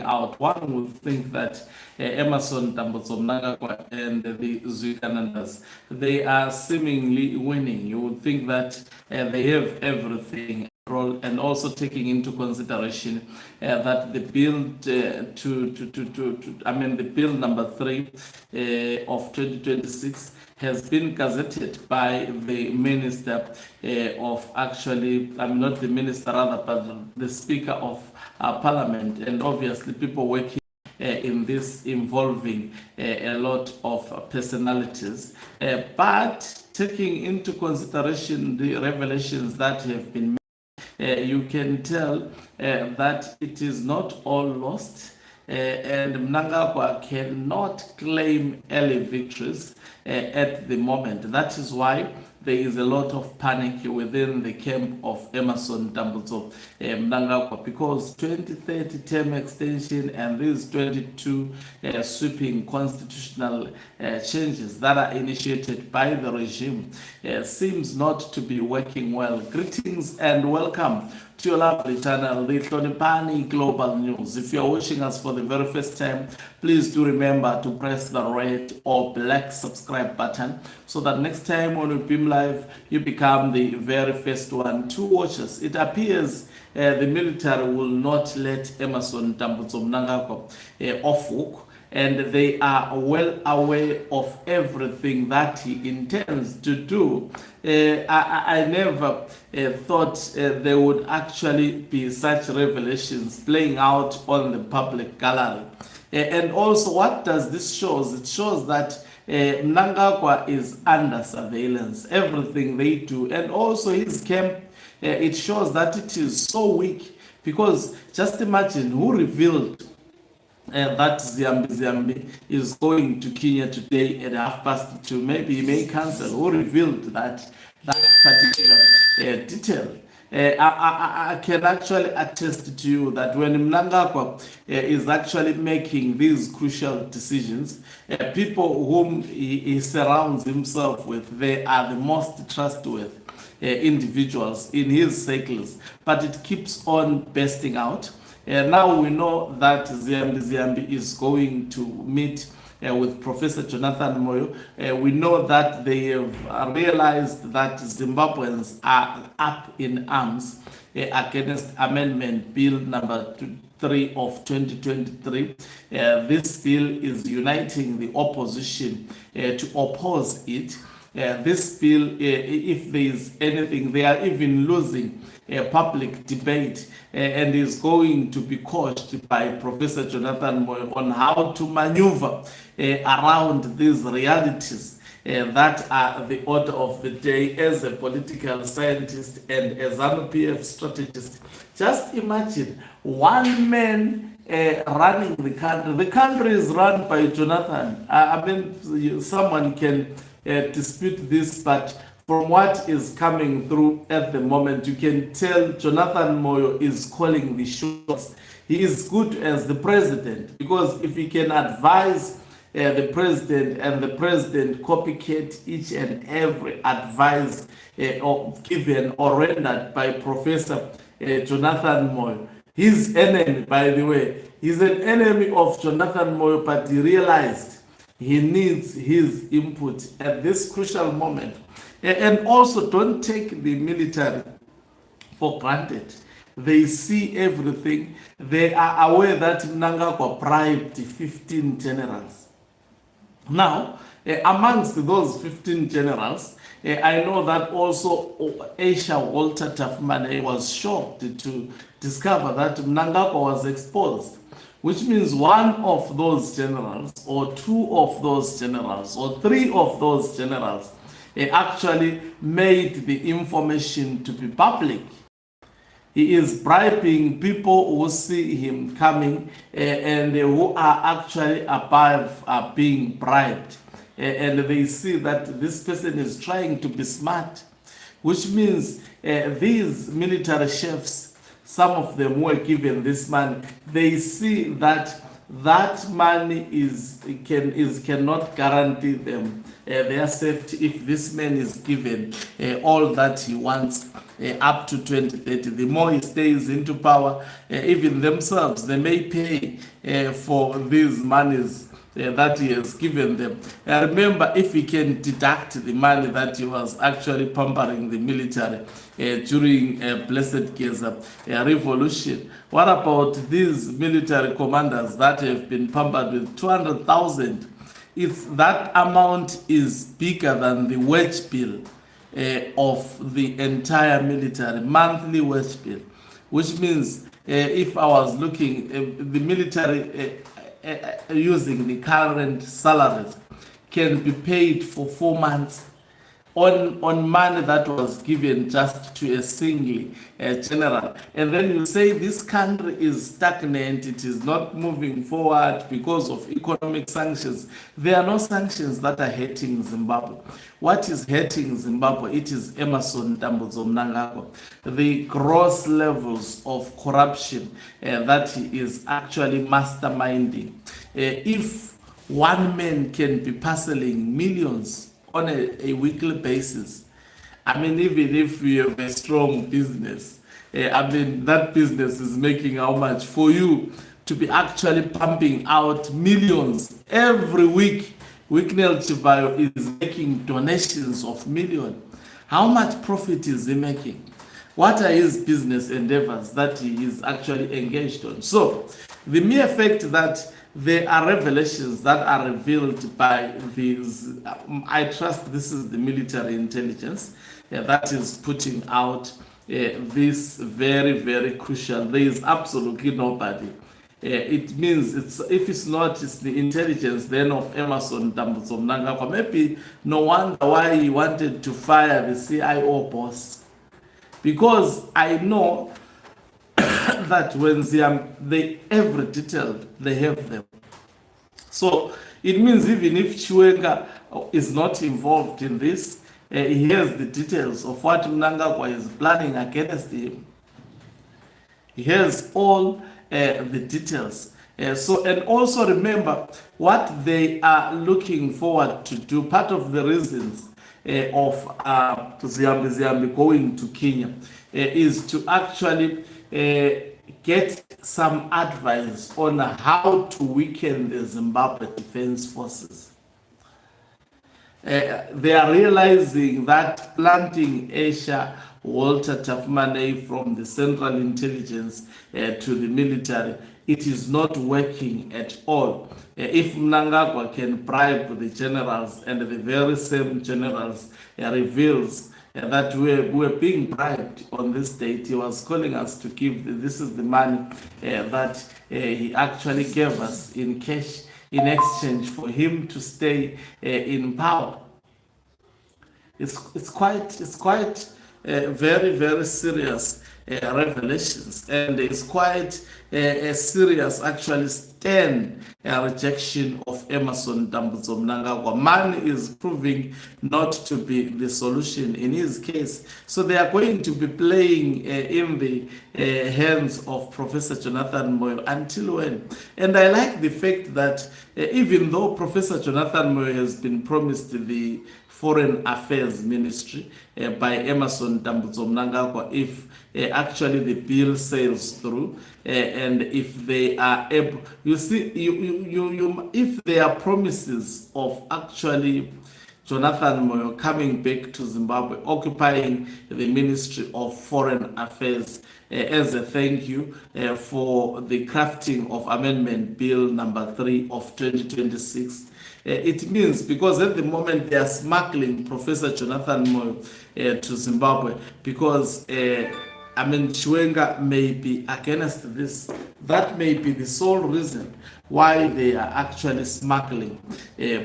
out, one would think that Emerson Mnangagwa and the zviganandas, they are seemingly winning. You would think that they have everything, and also taking into consideration that the bill the bill number 3 of 2026 has been gazetted by the minister of not the minister rather, but the speaker of parliament, and obviously people working in this involving a lot of personalities, but taking into consideration the revelations that have been made, you can tell that it is not all lost. And Mnangagwa cannot claim early victories at the moment. That is why there is a lot of panic within the camp of Emerson Mnangagwa, because 2030 term extension and these 22 sweeping constitutional changes that are initiated by the regime seems not to be working well. Greetings and welcome to your lovely channel, the Hlonipani Global News. If you're watching us for the very first time, please do remember to press the red or black subscribe button so that next time when we beam live, you become the very first one to watch us. It appears the military will not let Emerson Mnangagwa off hook, and they are well aware of everything that he intends to do. I never thought there would actually be such revelations playing out on the public gallery. And also, what does this show? It shows that Mnangagwa is under surveillance, everything they do, and also his camp, it shows that it is so weak, because just imagine who revealed that Ziambi is going to Kenya today at 2:30. Maybe he may cancel. Who revealed that particular detail? I can actually attest to you that when Mnangagwa is actually making these crucial decisions, people whom he surrounds himself with, they are the most trustworthy individuals in his circles. But it keeps on bursting out. Now we know that Ziambi is going to meet with Professor Jonathan Moyo. We know that they have realized that Zimbabweans are up in arms against Amendment Bill number 3 of 2023. This bill is uniting the opposition to oppose it. This bill, if there is anything, they are even losing public debate, and is going to be coached by Professor Jonathan Moyo on how to maneuver around these realities that are the order of the day as a political scientist and as an PF strategist. Just imagine one man running the country. The country is run by Jonathan. Someone can dispute this, but from what is coming through at the moment, you can tell Jonathan Moyo is calling the shots. He is good as the president, because if he can advise the president and the president copycat each and every advice given or rendered by Professor Jonathan Moyo. His enemy, by the way, he's an enemy of Jonathan Moyo, but he realized he needs his input at this crucial moment. And also, don't take the military for granted. They see everything. They are aware that Mnangagwa bribed 15 generals. Now, amongst those 15 generals, I know that also Aisha Walter Tafmane was shocked to discover that Mnangagwa was exposed, which means one of those generals, or two of those generals, or three of those generals actually made the information to be public. He is bribing people who see him coming and who are actually above being bribed. And they see that this person is trying to be smart, which means these military chefs, some of them were given this money, they see that that money cannot guarantee them their safety if this man is given all that he wants. up to 2030. The more he stays into power, even themselves, they may pay for these monies that he has given them. Remember, if he can deduct the money that he was actually pampering the military during Blessed Geza revolution, what about these military commanders that have been pampered with 200,000? If that amount is bigger than the wage bill of the entire military, monthly wage bill, which means if I was looking, the military using the current salaries can be paid for 4 months on money that was given just to a single general. And then you say this country is stagnant, it is not moving forward because of economic sanctions. There are no sanctions that are hurting Zimbabwe. What is hurting Zimbabwe? It is Emmerson Mnangagwa. The gross levels of corruption that he is actually masterminding. If one man can be parceling millions on a weekly basis, I mean, even if you have a strong business, I mean, that business is making how much for you to be actually pumping out millions every week? Wicknell Chivayo is making donations of millions. How much profit is he making? What are his business endeavors that he is actually engaged on? So the mere fact that there are revelations that are revealed by these, I trust this is the military intelligence that is putting out this very, very crucial. There is absolutely nobody. It means if it's not, it's the intelligence then of Emmerson Mnangagwa. Maybe no wonder why he wanted to fire the CIO boss. Because I know that when they every detail, they have them. So it means even if Chiwenga is not involved in this, he has the details of what Mnangagwa is planning against him. He has all the details. And also remember what they are looking forward to do. Part of the reasons of Ziambi going to Kenya is to actually get some advice on how to weaken the Zimbabwe Defense Forces. They are realizing that planting Asia Walter Tafmane from the Central Intelligence to the military, it is not working at all. If Mnangagwa can bribe the generals, and the very same generals reveals that we're being bribed on this date, he was calling us to give, this is the money that he actually gave us in cash in exchange for him to stay in power. It's quite very, very serious revelations, and it's quite a serious, actually, stern rejection of Emmerson Mnangagwa. Money is proving not to be the solution in his case. So they are going to be playing in the hands of Professor Jonathan Moyo until when? And I like the fact that even though Professor Jonathan Moyo has been promised the Foreign Affairs Ministry by Emmerson Mnangagwa, if actually the bill sails through, and if they are able, you see, if there are promises of actually Jonathan Moyo coming back to Zimbabwe, occupying the Ministry of Foreign Affairs as a thank you for the crafting of Amendment Bill number 3 of 2026. It means, because at the moment they are smuggling Professor Jonathan Moyo to Zimbabwe, because Chiwenga may be against this. That may be the sole reason why they are actually smuggling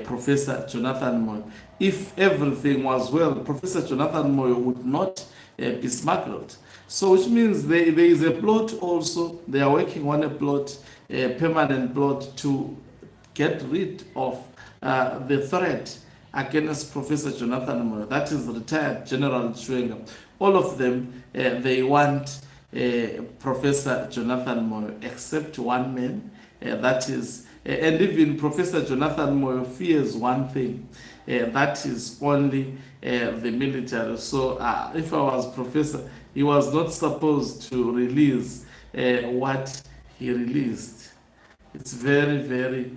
Professor Jonathan Moyo. If everything was well, Professor Jonathan Moyo would not be smuggled. So which means there is a plot also, they are working on a plot, a permanent plot to get rid of the threat against Professor Jonathan Moyo, that is retired General Chiwenga. All of them, they want Professor Jonathan Moyo, except one man, that is, and even Professor Jonathan Moyo fears one thing, that is only the military. So if I was Professor, He was not supposed to release what he released. It's very, very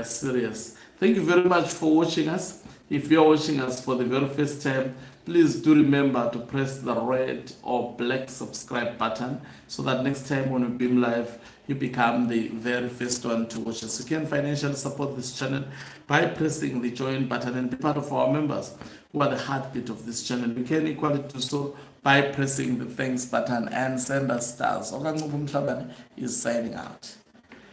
serious. Thank you very much for watching us. If you're watching us for the very first time, please do remember to press the red or black subscribe button so that next time when we beam live, you become the very first one to watch us. You can financially support this channel by pressing the join button and be part of our members who are the heartbeat of this channel. You can equally do so by pressing the thanks button and send us stars. Okanqobo Mhlabane is signing out.